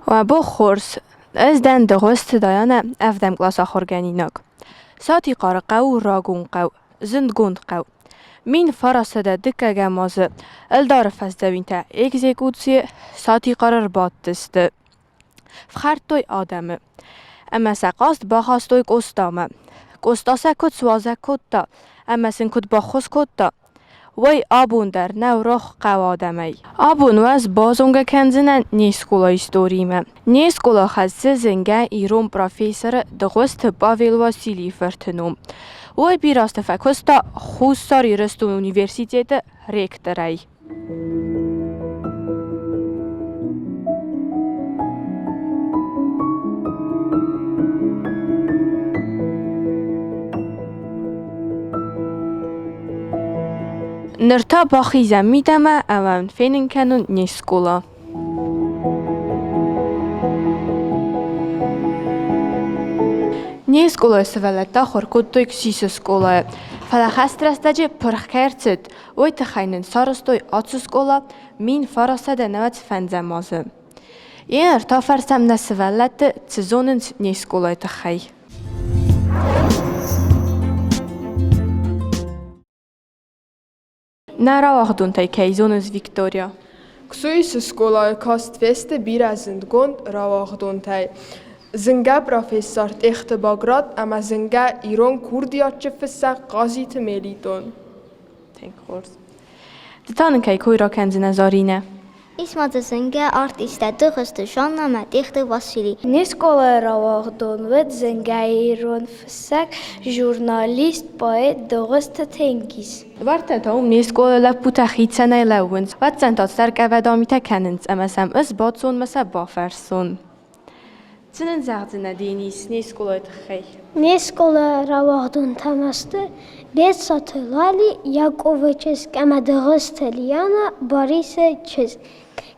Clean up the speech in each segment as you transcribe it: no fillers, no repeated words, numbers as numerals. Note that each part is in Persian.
و با خورس از دن درست دایانه افدم کلاس آخرگنیناک. ساتی قارقو راگون قو زندگوند قو. مین فراسده دکه گمازه الدار فزدوینته اگزیکوتسی ساتی قرار باد دسته. فخرتوی آدمه. اما سقاست باخاستوی گستامه. گستاسه کد سوازه کد دا. اما سن کد باخوز کد دا. وی آبون در نو رخ قو آدمی. آبون وز بازونگه کنزنه نیسکولا استوریمه. نیسکولا خزه زنگه ایرون پروفیسر دغست باویل واسیلی فرتنوم. وی بیراست فکستا خوستاری رستون اونیورسیتیت ریکترای. نرتا باخی زمیدمه اوان فینن کنون نیسکولا. نیسکولا سوالتا خورکود توی کسیس سکولا. فلخست رستاجه پرخکرتید. وی تخینن سارستوی آتسکولا مین فراسده نوت فنزمازه. این ارتا فرسم نسوالت سزونن نیسکولا تخی. Nara wachtduntai keizones Victoria. Ksuis skola kast veste birazendgond rawachtduntai. Zinga professor echte Bagrat ama zinga Iran Kurdiatje fessa qazit meliton. Thank course. De tanen kai koira kenzine zarine. İsmail Zenge artiste dürüstü şanlama dichte Vasili. Niskola rawahdon ve Zengairon fsak jurnalist poet dürüstü Tengiz. Varte taum niskola la puta khitsana lawens. Wat zijn dat sterk avadamita kennens MSM is batson mesa baferson. Zinen zagdina dinis niskola tkhey. Niskola rawahdon tamaste Besatılali Yakoviches ama dürüstü Liana Boris'e çiz.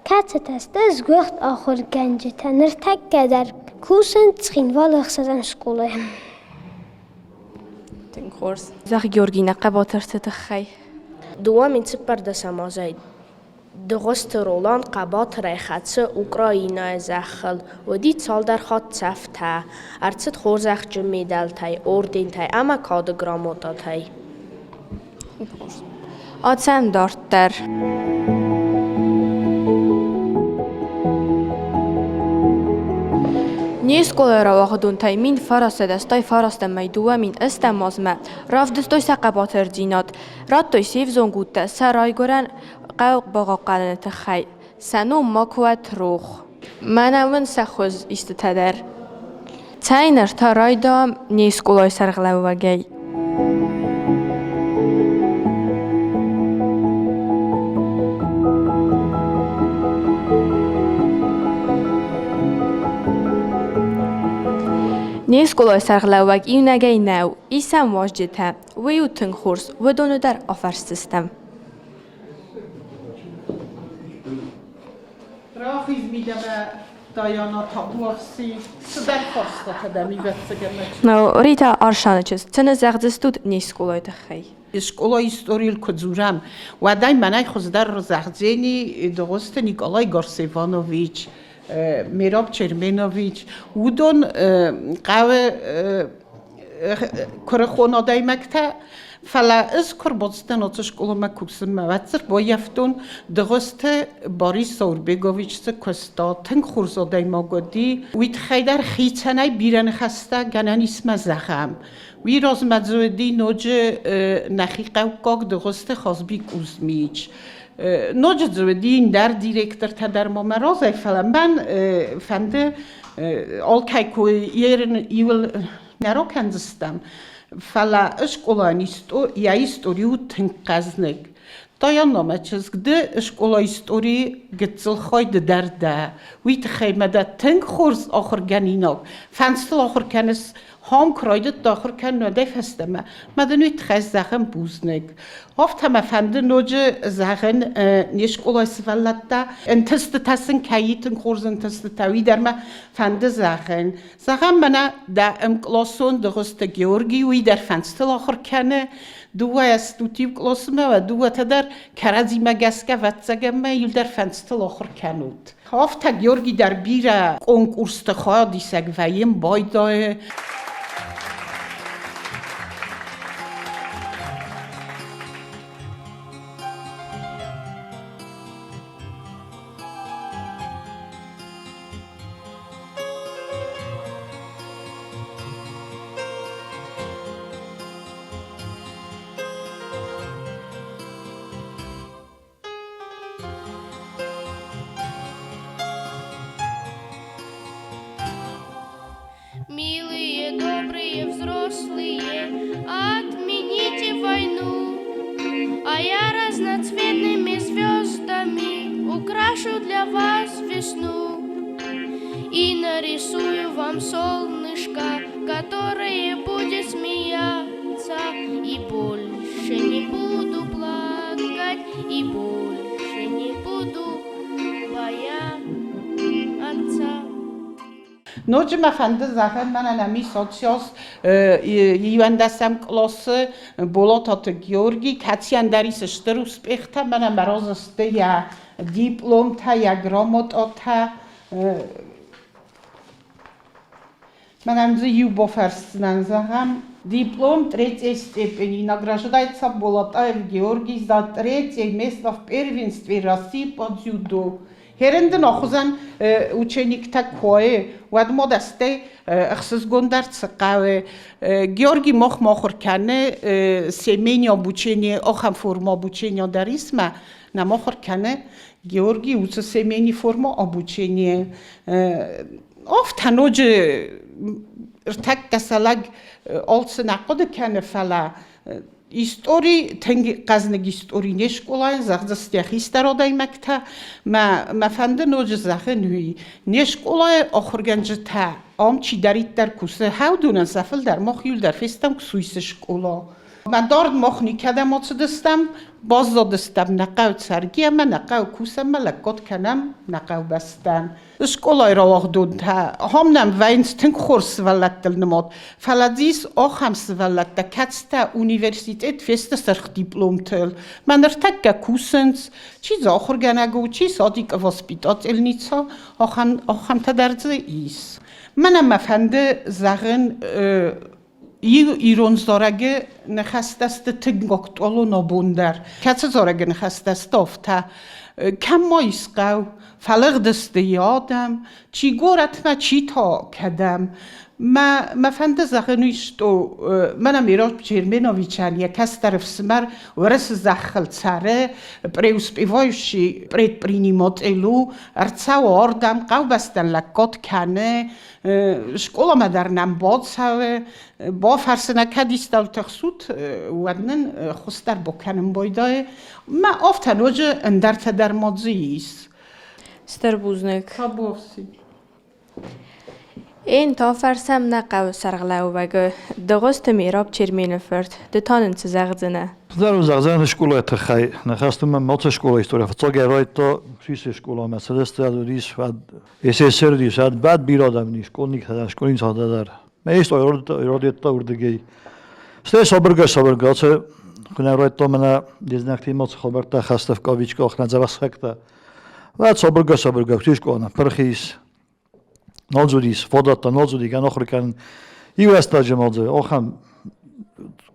Katsatasta zgurt ahur gence tanır tek kadar kusen trinvalı xsazan skola. Ten course. Zag Georgina qabatert tkhey. دوامین سپرده سمازید. درست رولان قبات ریخاتس اوکراینای زخل و دید سال در خط سفته. ارتست خوزخ جمیدل تای اردین تای اما کاد گراموتا تای. آتسن دارت در. نیسکولا را واقعدون تای مین فراسته دستای فراسته میدوه مین استمازمه راف دستای سقباتر جینات رات توی سیف زنگوته سرای گرن قوق باقا قلنت خی سنو ماکوت روخ من اون سخوز استتدر تاینر تا رای دام نیسکولای سرغلو وگی نیسکولای سرغلوگ این نگی نو ایسم واجده ویو تنگ خورس و دونو در آفر سیستم. راخیز میده به دایانا تابوسی سدر خواست تا میوت سگمت. نو ریتا آرشانه چیز تنه زغدستود نیسکولای تخی. اسکولا هیستوریل کدزورم و دای منای خوز در زغزینی درست نیکولای گارسیوانوویچ میراب چرمنوویچ ودون قوه کره خونادای مکته فلا از کربستن آتش کلام کوکسن موتر با یفتون درست باریس سوربگویچ کستا تنگ خورزادای ماگودی وید خیدر خیتنای بیرن خسته گنن اسم زخم وی راز مزودی نوج نخی قوقاق درست خازبی کوزمیچ نوج زودی این در دیرکتر تا در ممرازه فلا من فنده آل که یرن ایول نرو کنزستم فلا اشکولانیستو یا استوریو تنقزنگ دایانامه چیزگده اشکولا استوری گتزل خواهد درده ویت خیمده تنگ خورز آخر گنیناک فنستل آخر کنس هم کرایدت داخل کن ندیف هستم مدنویت خیز زخم بوزنگ هفت همه فنده نوج زخن نیشکولا سفلت انتست تسن کیتن خورز انتست تاوی در ما فنده زخن منه دا امکلاسون درست گیورگی وی در فنستل آخر کنه Dua estutiw klosme و dua تدر کرازی مگسکه واتسگمه یل در فنستل آخر کنود. هفته گیورگی در بیره کنکورس تخواه دیسگ ویم بایدای Милые, добрые, взрослые, отмените войну, а я разноцветными звездами украшу для вас весну и нарисую вам солнышко, которое будет смеяться, и больше не буду плакать, и больше не буду бояться. نوچه مفنده زخم من نمی سوسیاس یوندسم کلاس بولاتات گیورگی کاتیان دریس شتروس بخته من مراز است یا دیپلم تا یا گرامات تا من امروز یو بافرست نزدم دیپلم تریتی степени награждается Болотаев Георгий за третье место в первенстве России по дзюдо. Herenden ochuzan ученик такое, вад модасте ахсыз гондарца каве Георгий мохор кане семейное обучение, охам форма обучения дарисма, на мохор кане Георгий учит семейную форму обучения. Офтаноджи ртак касалаг олцы накоды кане фала истории тенги казнеги истории не школа захзастях истородай макта ма фанде ноджи захенуи не школа охорганжта ам чи дарит дар кусе хаудунан сафл дар мохюл дар фестам ксуис школа من دارد مخنی کدم آت دستم باز دادستم نقاو سرگی من نقاو کوسم ملکات کنم نقاو بستن اسکولای را واق دون تا هم نم وینستن خورس ولد دل نماد فلادیس آخمس ولد دا کتستا اونیورسیتت فست سرخ دیپلوم تل من ارتک کوسنس چیز آخر گنگو چیز آدیک واسپیتات النیتسا آخم تا درزه ایس منم مفنده زغن ایران زارگه نخست است تنگاکت آلو نابوندر کسی زارگه نخست است آفته کم مایس قو فلق دست یادم چی گورت ما چی تا کدم ما فنده زغنویشتو منم ایران چرمناویچن یک کس طرف سمر ورس زخل سره پریوس بیوایشی پرید پرینیمات الو ارتسا و آردم قو بستن لکات کنه شکولا ما در نمباد سوه با فرسنه کدیستال تخصوت ودنن خستر بکنم بایدای ما آفتن وجه اندر تدر مادزیست ستربوزنک خبافسی این تا فرسم نقو سرغلاو وگه دغست میراب چرمین فرد دتانن زغزنه Zaru zagzane škola tchai, nahastum moce škola historia. Fcoge rojto, šise škola Mercedes tradudis vad SSR dis vad bad birodam ni školnik hada školnik hada dar. Meist rodetta urdegi. Ste soberga ce kuna rojto mena diznakti moc Roberta Khastavkovičko khnadzavasakta. Vad soberga škola prhis. Nozudis vodata nozudi ganokhrikan ivestaje modze okham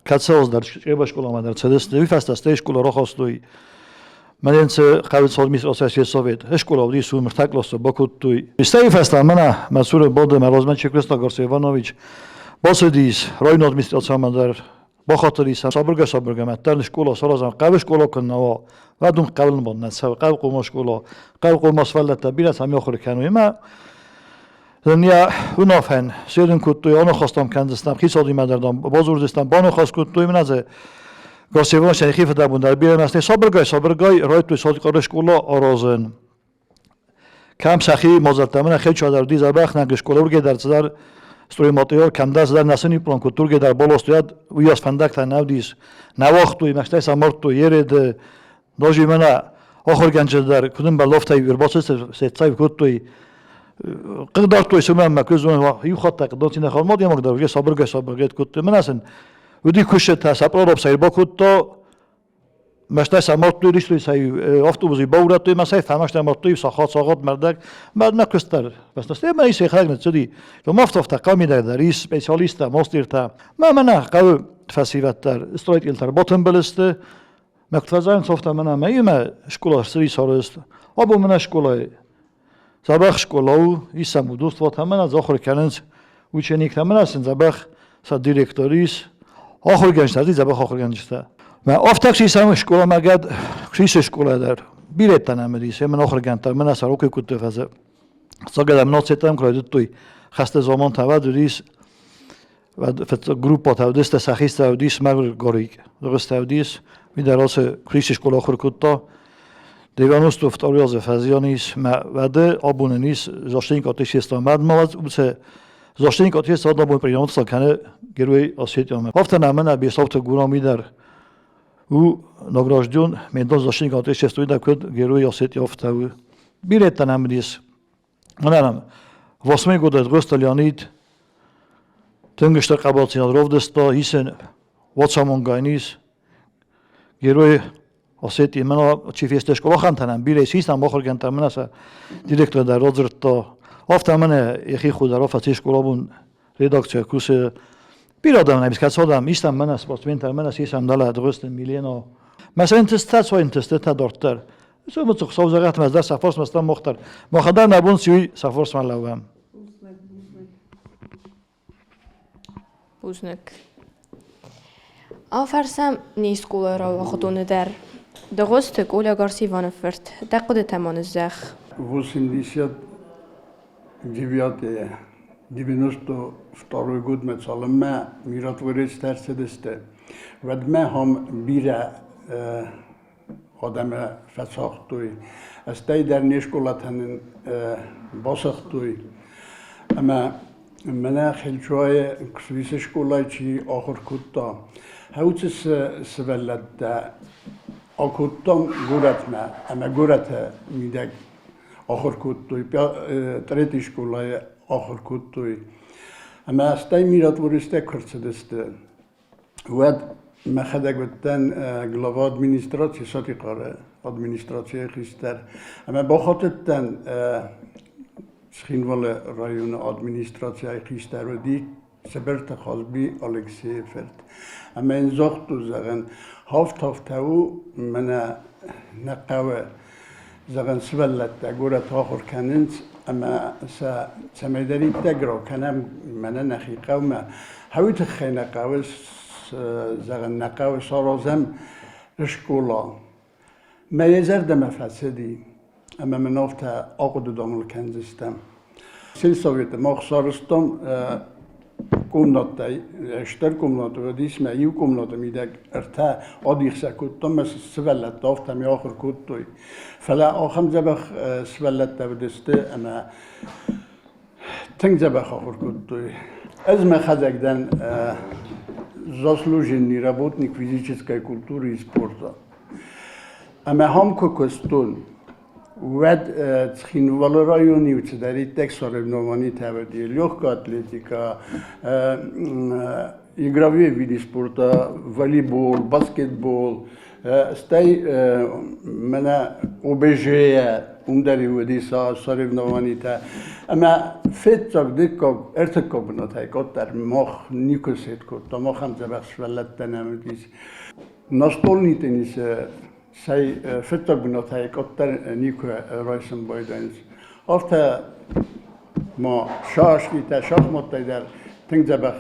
Katsaos dar sheba shkola ma dar CDS vifasta ste shkola rokhostui Menence qavit administratsiya sovet shkola vdi su mrtakloso bokutui ste vifasta mana masure bode malozman Chekresto Gorsevanović bosedis roino administratsiya ma dar bokhotiri sabrga matar shkola sorazan qav shkola kunna vadum qavln bodna sav qav qum shkola qav qum asfalta bila sami okhir kanu ma Dnia unofen söden kuttu ono khostam kandistam khisodi madardam bozurdistam bano khos kuttu imnaze Gorsevon shaykhif da bundar bilenaste sabrgay roytu sodi qarashkola orozen kam sahi mozartamana khechwa dar diz abakhna geshkola urge dar tsar stroy motor kamdas dar nasini plan kuturge dar bolostoyad uyas fandakta navdis navoxtu imaxtay samortu yered dojimana okhorganje dar kudun baloftay virbotses setsay kuttu قدرت تو اسمم مکزون یو خط قدرتی نخواد مادی مقدار یه صبر گه کت من اصلا ودي كشت سابرو بسير بكوتو مشتاس مرتو ريشلي ساي أفتوبزي بوراتو ما ساي فهمشت مرتو ساخات مردك بعد ما كستر بس نستي ما يسي خارج تدي لو ما فتفت قامي در رئيس سبيشاليستا ماسترتا ما منا قو فاسيفتر استرويت التر بوتن بلست مكتفزان صفتا منا ما يما شكولا سري سارست أبو منا شكولا زبخ شكولاو يسمو دوست وات همنا زاخر كننز وچنيك همنا سن زبخ سا ديريكتوريس آخر گنجتا دی زبخ آخر گنجتا ما افتاکسی سام شکولا مگد کریس شکولا در بیرتن امریس من آخر گنجتا من اصلا روکی کت فزه ساگدم ناتستم کردید توی خسته زمان تود ریس و فت گروپ تودست سخیست تودیس مگر گاریک درست تودیس می دراس کریس شکولا آخر کتا دیوانوست افتاریاز فزیانیس ما وده آبوننیس زاشتین کاتیش استامد ما واسه زاشتین کاتیش استاد نبود پریامت ساکنه گروی آسیتیامه هفته نمونه بیشتر گرامی در او نگراشدون میدان زاشتین کاتیش استوی دکود گروی آسیتیافته او بیرت نمیدیس منم واسمی گودت گستالیانید تنگشتر قبالتیان رودستا هیسن واتسامونگاینیس گروی آسیتی من چی فیستش کلا خانتنم بیره سیستم باخر گنتر من است دیرکتور در روزرتا هفته من یکی خود را فتیش کلا بون رداکتور کوس بیرادم نمیست که سادم ایستم من است باز وینتر من است ایستم دل درست میلینا مثلا انتستات سو انتستات دارتر سو متوق سوزگات مزدر سفارس مستم مختار مخدر نبون سوی سفارس من لوام بوزنک آفرسم نیست کوله را وقتونه در درست کوله گارسی وانفرت دقیقه تمان زخ 92 год мецалме миратворец терседесте ведме хам бире آدم فساختوی استی در نشکلاتن باسختوی اما من خیلچوی کسویس شکلای چی آخر کتا هوتس سبلت دا آکوتام گورت ما اما گورت میدک آخر کتوی بیا تریت شکلای آخر کتوی اما استی میرات ورسته کرسدسته ود ما خدا گفتن گلاو ادمینستراسی ساتی قاره ادمینستراسی خیستر اما با خاطرتن سخینوال رایون ادمینستراسی خیستر و دی سبرت خالبی الکسی فرد اما این زخت و زغن هفت او من نقوه زغن سبلت گورت آخر کننز اما سمیداری تگرا کنم من نخیقه و ما هویت خیلی قوه زغن نقاو سارازم رشکولا ما یزر دم فسدی اما من افته آقد دامل کنزستم سیل سویت ما خسارستم کمناتی اشتر کمنات و دیس ما یو کمنات میده ارتا آدیخ سکوتم مس سوالت دافت می آخر کودتوی فلا آخم زبخ سوالت دبدسته اما تنگ زبخ آخر کودتوی از ما خزگدن заслуженный работник физической культуры и спорта. А мы хамко костон, вед цхинвал районе уцедари тек соревнования тавади, легкая атлетика, игровые виды спорта, волейбол, баскетбол, стай меня ОБЖ ундari ودی سرورنوانی تا اما فت تاک دکاب ارتکاب نتای کاتر ماخ نیکوسید کات تا ماخ هم زبخش ولد تنامدیس نستول نیتنیس سعی فت تاک نتای کاتر نیکو رایسم بایدانیس افته ما شاش نیت شاخ متای در تنگ زبخ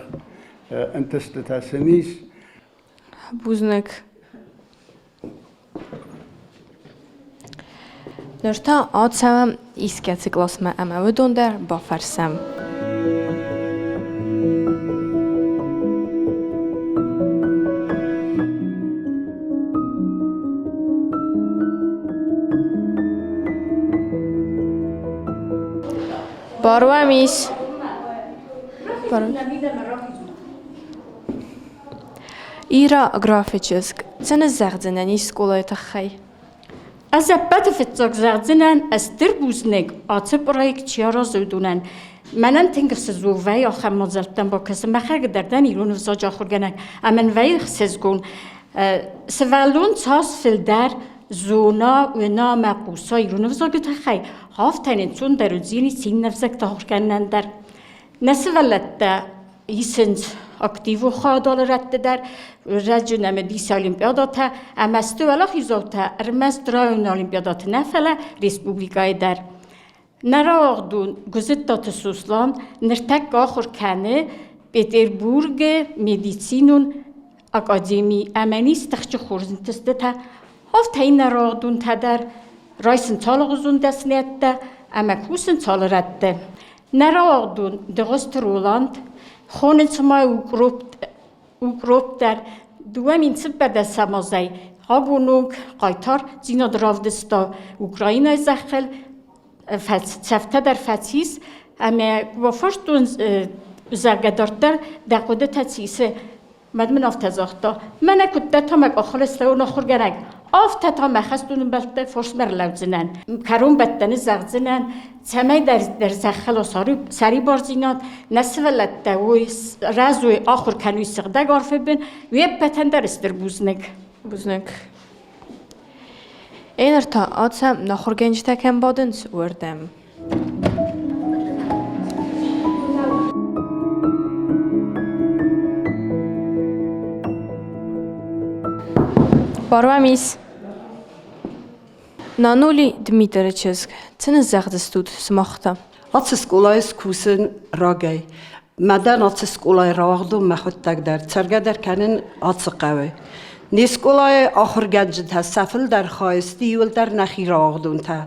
انتست تاسنیس بوزنک Nørta atsam isketsiklas med emaudunder bafarsam. Barvamis. Ира графическ. Це не зердзене ні школою тахай. از بات فتزاق زردنن از در بوزنگ آت پروژه چیارا زودونن منن تنگ سزووی آخر مزلتن با کسی مخرگ دردن ایرون و زاج آخر گنگ امن وی سزگون سوالون تاس فل در زونا و نام قوسا ایرون و زاج تخی هافتنین چون در زینی سین نفسک تاخر کنن در نسولت ایسنج اکتیو خادال رد در رجل امدیس اولیمپیادات امستو ولا خیزوت ارمست راون اولیمپیادات نفله ریسپوبلیکای در نراغدون گزیدات سوسلان نرتک آخر کنه پتربورگ مدیسینون اکادمی امنیست تخچه خورزن تسته تا هفت این نراغدون تا در رایسن تال غزون دستنیت تا اما کوسن تال رد نراغدون دغست رولاند خونن سما اوکروب در دوامین سبب در سمازای هاگونوگ قایتار زینا دراودستا اوکراینای زخل سفته در فتیس اما وفرشتون زرگدارتر در قده تسیسه مدمن آفتزاختا من اکد تا مک آخر استرون آخر گرگ آفت تا مخستون بلده فرس مرلو زنن کرون بدن زغ زنن سمی در زخل و سری بار زیناد نسولت دوی رزوی آخر کنوی سغده گارفه بین وی پتن در استر بوزنگ Einer ta atsam nachor gençteken badens ordem. Barvamis. Nanuli Dmitrichsk, цена загдстуд смахта. Атse skolais kusen ragay. Madan atse skolai raagdu makhuttak dar. Tsarga dar kanin atse qawe. Niskolay آخر گنج تا سفل در خواستی ول در نخی راغدون تا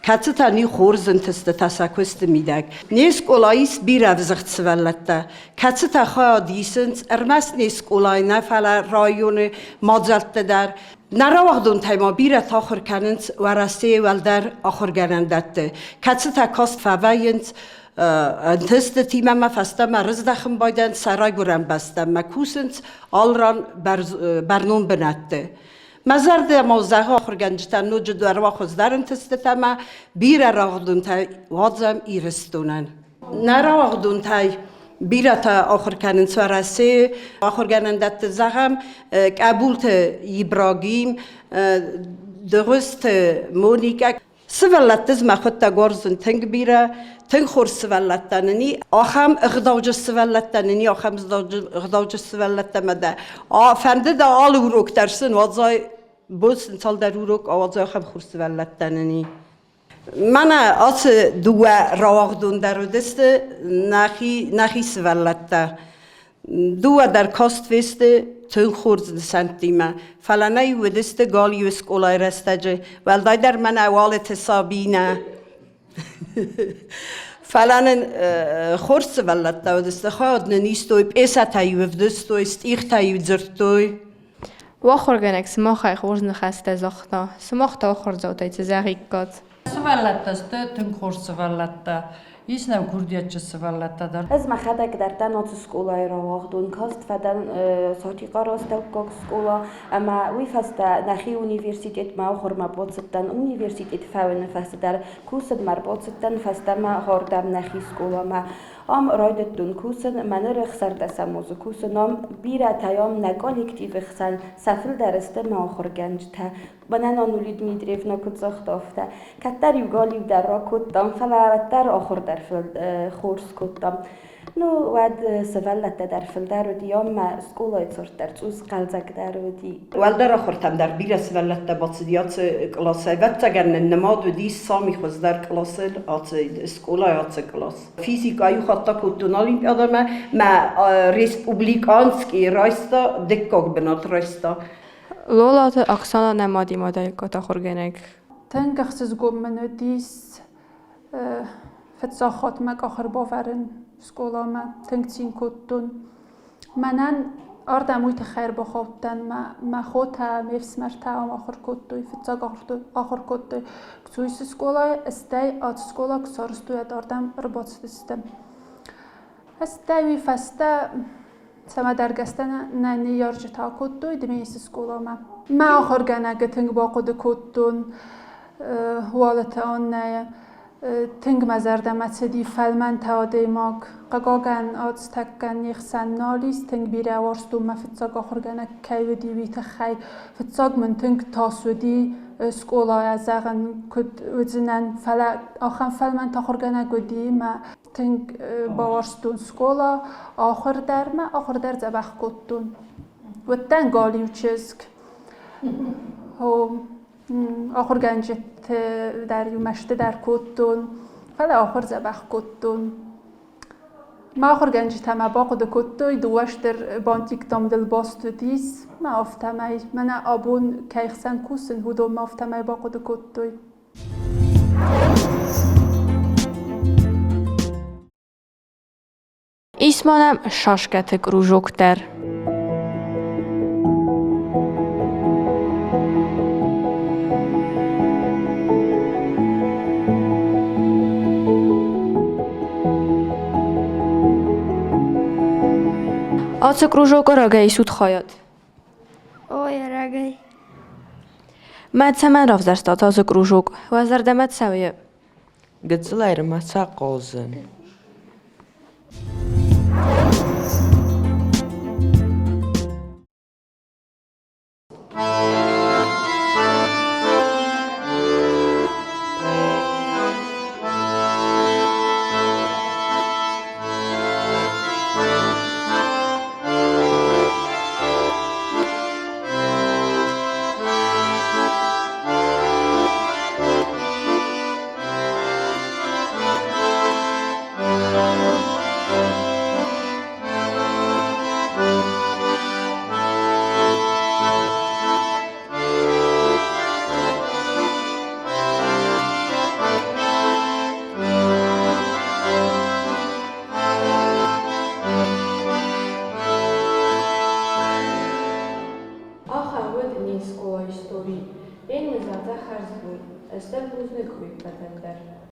کتی تا نی خورزن تست تساکست میدگ نیسکولایس بیر افزخت سولت تا کتی تا خواه دیسنس ارمس نیسکولای نفل رایون مازلت در نراغدون تایما بیر آخر کننس ورسته ول در آخر گنندت تا کتی تا کاست فوینس انتست تیمم ما فسته مرز دخم بایدن سرای گرم بسته مکوسنس آلران برنون بنده مزرد موزه آخر گنجتن نوج در واخوز در انتست تما بیر راغدون تای وادزم ایرستونن نراغدون تای بیر تا آخر کنن سوارسه آخر گنندت زغم قبولت ایبراگیم درست مونیکا سوالتز مخوت تا گارزن تنگ بیره تنگ خور سوالتننی آخام اقداوج سوالتننی آخام اقداوج سوالتمده فنده دا آل وروک درسن وادزای بوسن سال در وروک آوازای آخام خور سوالتننی من آس دو راغدون در دست نخی سوالته دو در کاست وسته تون خورد سنتیمه فلانه و دست گالی و سکولای رستجه ولدای در من اوالت حسابینه فلان خورس ولت و دست خواهد نیستوی پیسه تایو دستوی استیخ تایو زرتوی واخر گنک سماخای خورز نخسته زختا سماخت آخر زوتای تزاقی کات سوالت دست تن خورس ولت هیچ نم کردیت سوالت دار از مخدک در تنات سکولای را واقعدون کاست فدان ساتی قراست توقع سکولا اما وی فست نخی اونیورسیتت ما آخر مربوط ستن اونیورسیتت فاون فست در کوسد مربوط ستن فست ما هاردم نخی سکولا ما رایدت دون کوسن من رخسر دستم موضوع کوسن نام بیره تایام نکالکتیو خسن سفل درست ما آخر گنج تا بنان آنولی دمیتریف نکت زخت آفته کتر یوگالی در را کتم فلوتر آخر در فل خورس کتم نو ود سوالت در فل در و دیام ما سکولای صورت در توز قلزک در و دی والدر آخر تم در بیره سوالت در باصدیات کلاسه و تگرن نماد و دیس سامی خوز در کلاسه آت سکولای آت کلاس فیزیکایی خاطر کتون اولیمپیادا ما ریسپوبلیکانسکی رایستا دکاک بنات رایستا لولات اکسانا نمادی مادای کتا خورگنک تنگ اخسز گم منو دیس فتساخات مک آخر باورن سکولا ما تنگ تین کتون منن آردم ویت خیر بخوابتن ما خودتا میفس مرتا هم آخر کتوی فتساق آخر کتوی کتویس سکولا استی آت سکولا کسارستوی داردم رباط سیستم استی وی فسته سما درگستن نه یارج تا کتوی دمیس سکولا ما آخر گنه تنگ باقود کتون والت آن نه تنگ مزردمتدی فلمن تاده ماگ قاگن آدز تکن یخسن نالیس تنگ بیره وارستو ما فتساق آخرگنه کی ودی ویت خی فتساق من تنگ تاسودی سکولا زغن کد وزنن فلا آخر فلمن تاخرگنه گدی ما تنگ باورستون سکولا آخر در زبخ کدتون و تنگ آلی و چیزک آخر گنجت در یومشته در کدتون فلا آخر زبخ کدتون ما آخر گنجت همه باقد کدتوی دوش در بانتیک تام دل باستو دیز ما آفتمای من آبون کیخسن کوسن هدو ما آفتمای باقد کدتوی İsmanam şaşkəti qrujokter. Aцы qrujokı ragay sud xayat. Oy ragay. Mad səmən ravzərstə aцы qrujok. Vəzər dəmət səviyə. Gıcılayır masa qozun. Skola istorии. Elimiz zaten her zaman. Estem buzne koyup bedender.